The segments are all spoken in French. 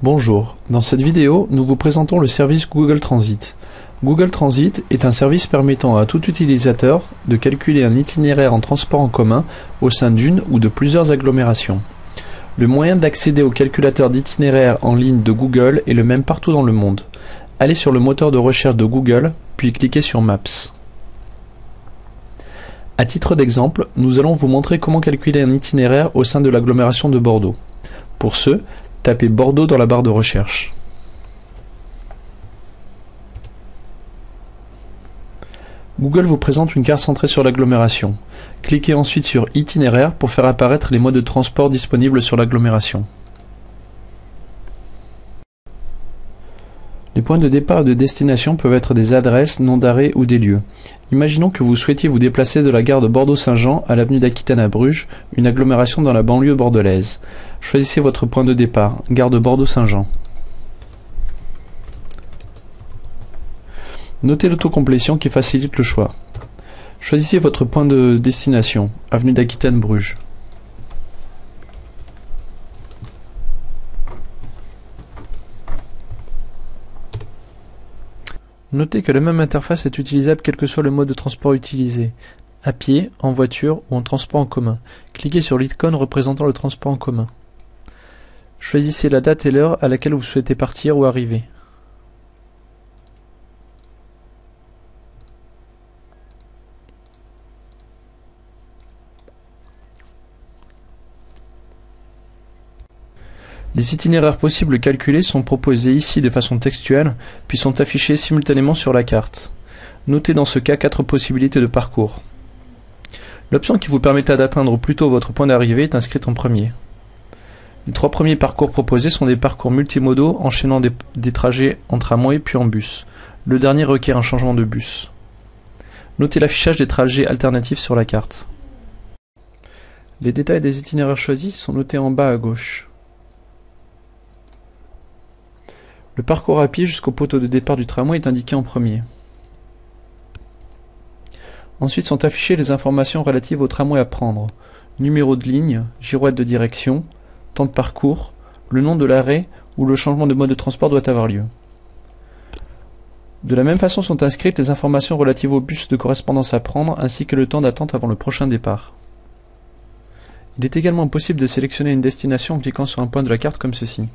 Bonjour, dans cette vidéo, nous vous présentons le service Google Transit. Google Transit est un service permettant à tout utilisateur de calculer un itinéraire en transport en commun au sein d'une ou de plusieurs agglomérations. Le moyen d'accéder au calculateur d'itinéraire en ligne de Google est le même partout dans le monde. Allez sur le moteur de recherche de Google, puis cliquez sur Maps. À titre d'exemple, nous allons vous montrer comment calculer un itinéraire au sein de l'agglomération de Bordeaux. Pour ce, tapez Bordeaux dans la barre de recherche. Google vous présente une carte centrée sur l'agglomération. Cliquez ensuite sur Itinéraire pour faire apparaître les modes de transport disponibles sur l'agglomération. Les points de départ et de destination peuvent être des adresses, noms d'arrêt ou des lieux. Imaginons que vous souhaitiez vous déplacer de la gare de Bordeaux-Saint-Jean à l'avenue d'Aquitaine à Bruges, une agglomération dans la banlieue bordelaise. Choisissez votre point de départ, gare de Bordeaux-Saint-Jean. Notez l'autocomplétion qui facilite le choix. Choisissez votre point de destination, avenue d'Aquitaine-Bruges. Notez que la même interface est utilisable quel que soit le mode de transport utilisé, à pied, en voiture ou en transport en commun. Cliquez sur l'icône représentant le transport en commun. Choisissez la date et l'heure à laquelle vous souhaitez partir ou arriver. Les itinéraires possibles calculés sont proposés ici de façon textuelle, puis sont affichés simultanément sur la carte. Notez dans ce cas 4 possibilités de parcours. L'option qui vous permettra d'atteindre plus tôt votre point d'arrivée est inscrite en premier. Les 3 premiers parcours proposés sont des parcours multimodaux enchaînant des trajets en tramway puis en bus. Le dernier requiert un changement de bus. Notez l'affichage des trajets alternatifs sur la carte. Les détails des itinéraires choisis sont notés en bas à gauche. Le parcours à pied jusqu'au poteau de départ du tramway est indiqué en premier. Ensuite sont affichées les informations relatives au tramway à prendre. Numéro de ligne, girouette de direction, temps de parcours, le nom de l'arrêt où le changement de mode de transport doit avoir lieu. De la même façon sont inscrites les informations relatives au bus de correspondance à prendre ainsi que le temps d'attente avant le prochain départ. Il est également possible de sélectionner une destination en cliquant sur un point de la carte comme ceci.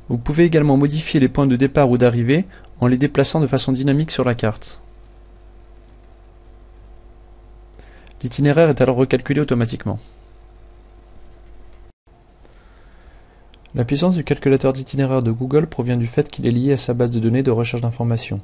Vous pouvez également modifier les points de départ ou d'arrivée en les déplaçant de façon dynamique sur la carte. L'itinéraire est alors recalculé automatiquement. La puissance du calculateur d'itinéraire de Google provient du fait qu'il est lié à sa base de données de recherche d'informations.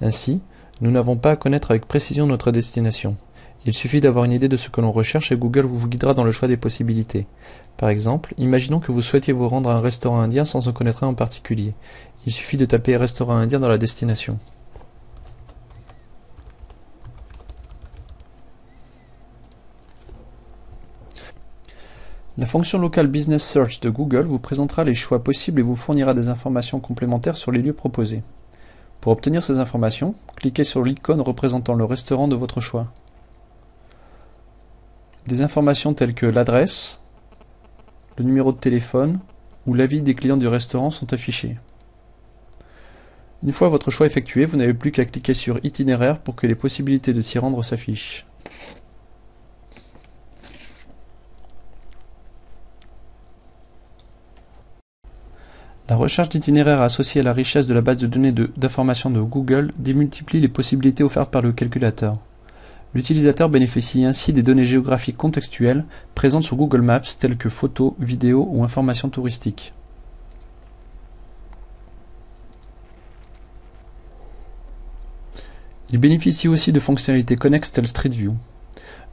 Ainsi, nous n'avons pas à connaître avec précision notre destination. Il suffit d'avoir une idée de ce que l'on recherche et Google vous guidera dans le choix des possibilités. Par exemple, imaginons que vous souhaitiez vous rendre à un restaurant indien sans en connaître un en particulier. Il suffit de taper restaurant indien dans la destination. La fonction Local Business Search de Google vous présentera les choix possibles et vous fournira des informations complémentaires sur les lieux proposés. Pour obtenir ces informations, cliquez sur l'icône représentant le restaurant de votre choix. Des informations telles que l'adresse, le numéro de téléphone ou l'avis des clients du restaurant sont affichés. Une fois votre choix effectué, vous n'avez plus qu'à cliquer sur Itinéraire pour que les possibilités de s'y rendre s'affichent. La recherche d'itinéraires associée à la richesse de la base de données d'informations de Google démultiplie les possibilités offertes par le calculateur. L'utilisateur bénéficie ainsi des données géographiques contextuelles présentes sur Google Maps telles que photos, vidéos ou informations touristiques. Il bénéficie aussi de fonctionnalités connexes telles Street View.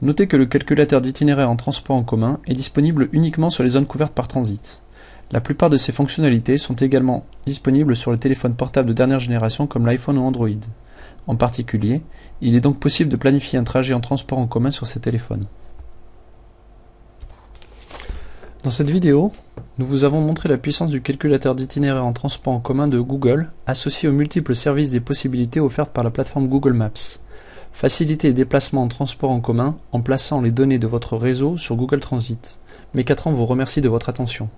Notez que le calculateur d'itinéraire en transport en commun est disponible uniquement sur les zones couvertes par Transit. La plupart de ces fonctionnalités sont également disponibles sur les téléphones portables de dernière génération comme l'iPhone ou Android. En particulier, il est donc possible de planifier un trajet en transport en commun sur ces téléphones. Dans cette vidéo, nous vous avons montré la puissance du calculateur d'itinéraire en transport en commun de Google associé aux multiples services et possibilités offertes par la plateforme Google Maps. Faciliter les déplacements en transport en commun en plaçant les données de votre réseau sur Google Transit. Mécatran vous remercie de votre attention.